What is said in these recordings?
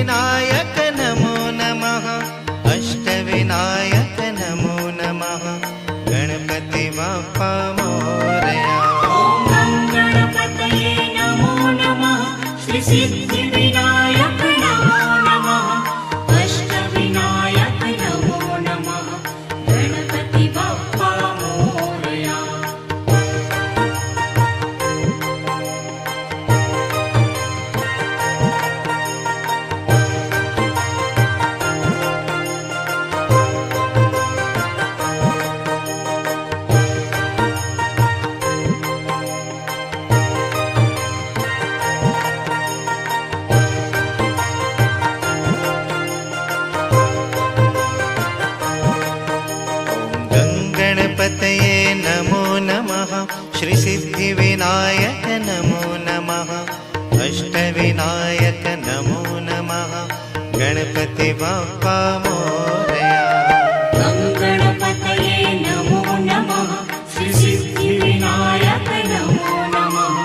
सिद्धिविनायक नमो नमः। अष्टविनायक नमो नमः। गणपति बाप्पा मोरया। ॐ गणपतये नमो नमः। श्री सिद्धिविनायक नमो नमः। अष्टविनायक नमो नमः। गणपति बाप्पा मोरया। गणपतये नमो नमः। श्री सिद्धिविनायक नमो नमः।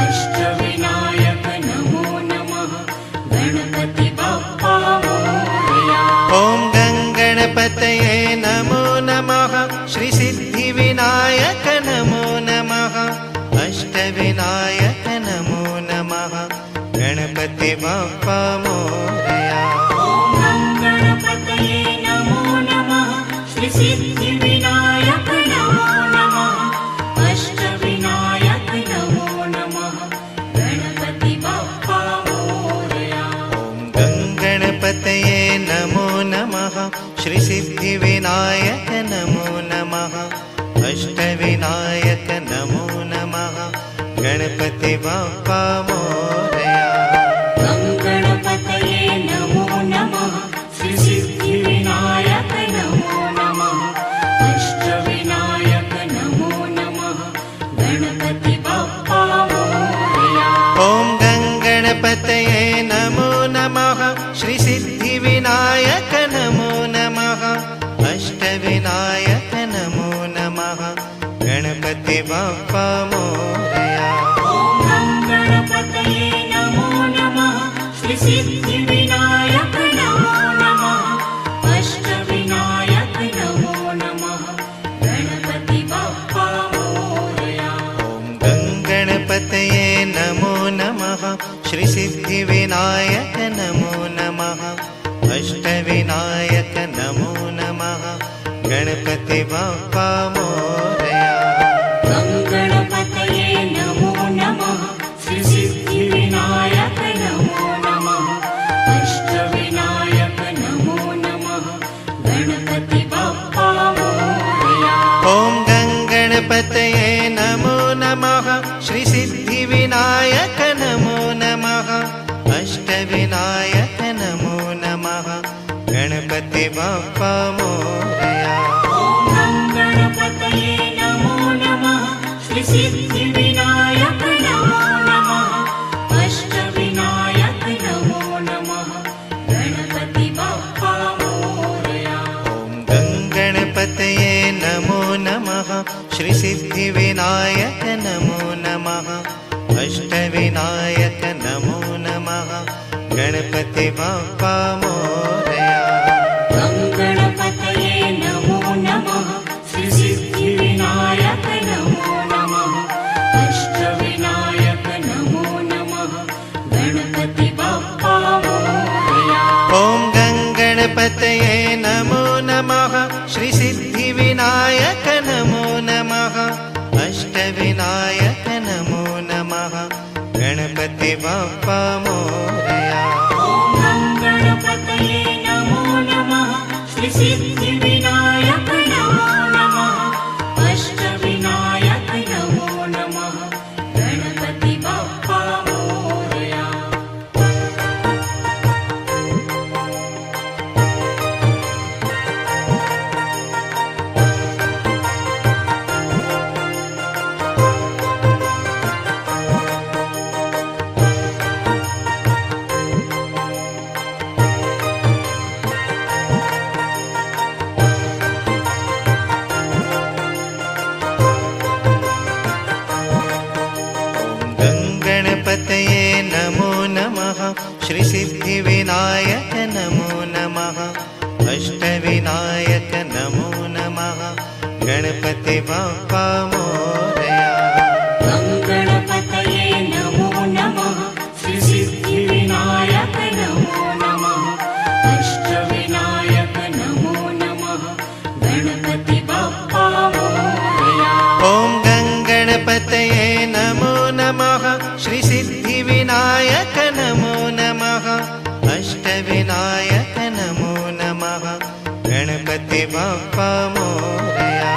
अष्टविनायक नमो नमः। गणपति बाप्पा मोरया। ॐ गणपतये नमो नमः। श्री सिद्धिविनायक नमो नमः। अष्टविनायक नमो नमः। गणपति बाप्पा मोरया। ॐ गणपतये नमो नमः। श्री सिद्धिविनायक नमो नमः। अष्टविनायक नमो नमः। गणपति बाप्पा मोरया। ॐ गणपतये नमो नमः। श्री सिद्धिविनायक नमो नमः। अष्टविनायक नमो नमः। गणपति बाप्पा मोरया। ॐ गणपतये नमो नमः। श्री सिद्धिविनायक नमो नमः। अष्टविनायक नमो नमः। गणपति बाप्पा मोरया। ॐ गणपतये नमो नमः। श्री सिद्धिविनायक नमो नमः। अष्टविनायक नमो नमः। गणपति बाप्पा मोरया। ॐ गणपतये नमो नमः। श्री सिद्धिविनायक नमो नमः। अष्टविनायक नमो नमः। गणपति बाप्पा मोरया। ॐ गणपतये नमो नमः। श्री सिद्धिविनायक नमो नमः। अष्टविनायक नमो नमः। गणपति बाप्पा मोरया। ॐ गणपतये नमो नमः। श्री सिद्धिविनायक नमो नमः। अष्टविनायक नमो नमः। गणपति बाप्पा मोरया। ॐ गणपतये नमो नमः। श्री सिद्धिविनायक नमो नमः। अष्टविनायक नमो नमः। गणपति बाप्पा मोरया। ॐ गणपतये नमो नमः। श्री सिद्धिविनायक नमो नमः। अष्टविनायक नमो नमः। गणपति बाप्पा मोरया। ॐ गणपतये नमो नमः। श्री सिद्धिविनायक नमो नमः। अष्टविनायक नमो नमः। गणपति बाप्पा मोरया। ॐ गणपतये नमो नमः। श्री सिद्धिविनायक नमो नमः। अष्टविनायक नमो नमः। गणपति बाप्पा मोरया। ॐ गणपतये नमो नमः। श्री सिद्धिविनायक नमो नमः। अष्टविनायक नमो नमः। गणपति बाप्पा मोरया। ॐ गणपतये नमो नमः। श्री सिद्धिविनायक नमो नमः। अष्टविनायक नमो नमः। गणपति बाप्पा मोरया। ॐ गणपतये नमो नमः। श्री सिद्धिविनायक नमो नमः। अष्टविनायक नमो नमः। गणपति बाप्पा मोरया। श्रीसिद्धिविनायक नमो नमः अष्टविनायक नमो नमः गणपति बाप्पा मोरया गणपतये नमो नमः श्रीसिद्धिविनायक नमो नमः अष्टविनायक नमो नमः गणपति बाप्पा मोरया ॐ गणपतये नमो नमः श्रीसिद्धिविनायक नमो नमः अष्टविनायक नमो नमः गणपति बाप्पा मोरया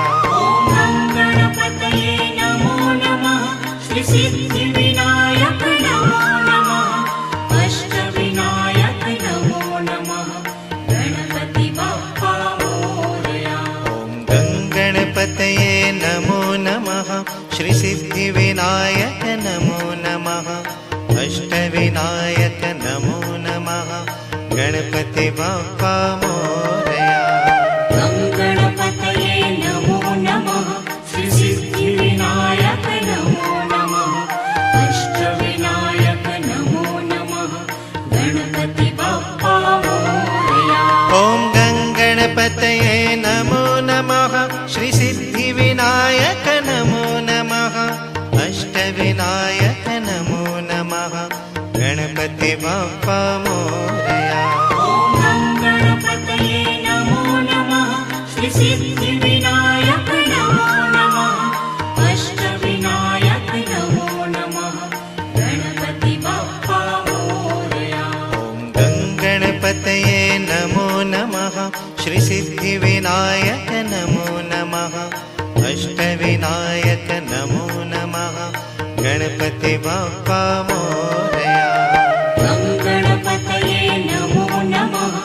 गणपतये नमो नमः श्रीसिद्धिविनायक नमो नमः अष्टविनायक नमो नमः गणपति बाप्पा मोरया गणपतये नमो नमः श्रीसिद्धिविनायक नमो नमः अष्टविनायक नमो नमः गणपति बाप्पा मोरया गणपतये नमो नमः श्रीसिद्धिविनायक नमो नमः अष्टविनायक नमो नमः गणपति बाप्पा मोरया ॐ गणपतये नमो नमः श्रीसिद्धिविनायक नमो नमः अष्टविनायक नमो नमः गणपति बाप्पा मोरया गणपतये नमो नमः श्रीसिद्धिविनायक नमो नमः अष्टविनायक नमो नमः गणपति बाप्पा मोरया गणपतये नमो नमः श्रीसिद्धिविनायक नमो नमः अष्टविनायक नमो नमः गणपति बाप्पा मोरया गणपतये नमो नमः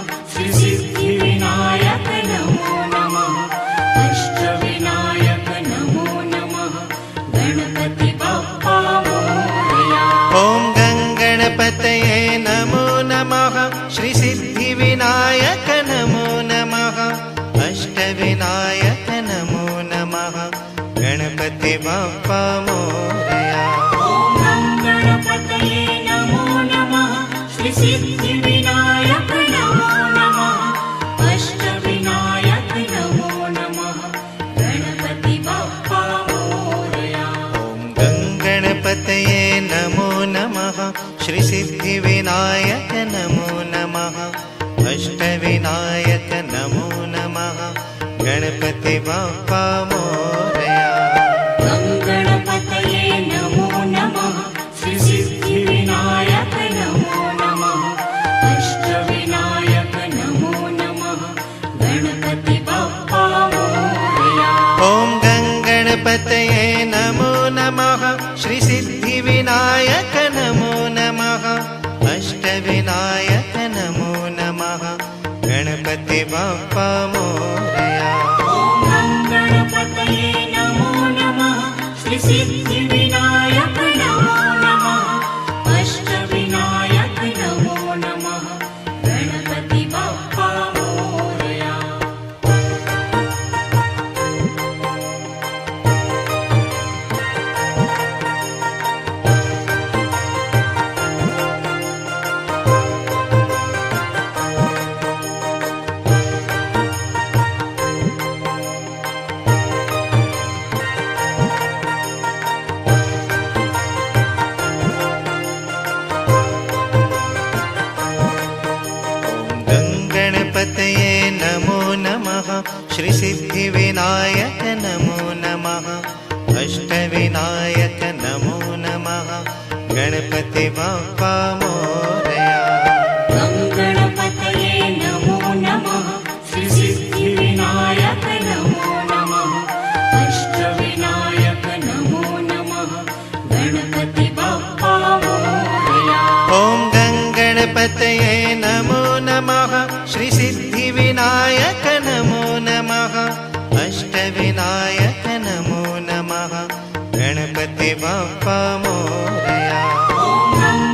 श्रीसिद्धिविनायक नमो नमः अष्टविनायक नमो नमः गणपति बाप्पा मोरया ॐ गणपतये नमो नमः श्रीसिद्धिविनायक नमो नमः अष्टविनायक नमो नमः गणपति बाप्पा मोरया गणपतये नमो नमः श्रीसिद्धिविनायक नमो नमः अष्टविनायक नमो नमः गणपति बाप्पा मोरया गणपतये नमो नमः श्रीसिद्धिविनायक नमो नमः अष्टविनायक नमो नमः गणपति बाप्पा मोरया गणपतये नमो नमः श्रीसिद्धिविनायक नमो नमः अष्टविनायक नमो नमः गणपति बाप्पा मोरया ॐ गणपतये नमो नमः श्रीसिद्धिविनायक नमो नमः अष्टविनायक नमो नमः गणपति बाप्पा मोरया गणपतये नमो नमः श्रीसिद्धिविनायक नमो नमः अष्टविनायक नमो नमः गणपति बाप्पा मोरया गणपतये नमो नमः श्रीसिद्धिविनायक नमो नमः अष्टविनायक नमो नमः गणपति बाप्पा मोरया गणपतये नमो नमः श्रीसिद्धिविनायक नमो नमः अष्टविनायक नमो नमः गणपति बाप्पा मोरया ॐ गणपतये नमो नमः श्रीसिद्धिविनायक नमो नमः अष्टविनायक नमो नमः गणपति बाप्पा मोरया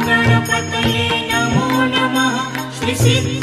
गणपतये नमो नमः श्रीसिद्धिविनायक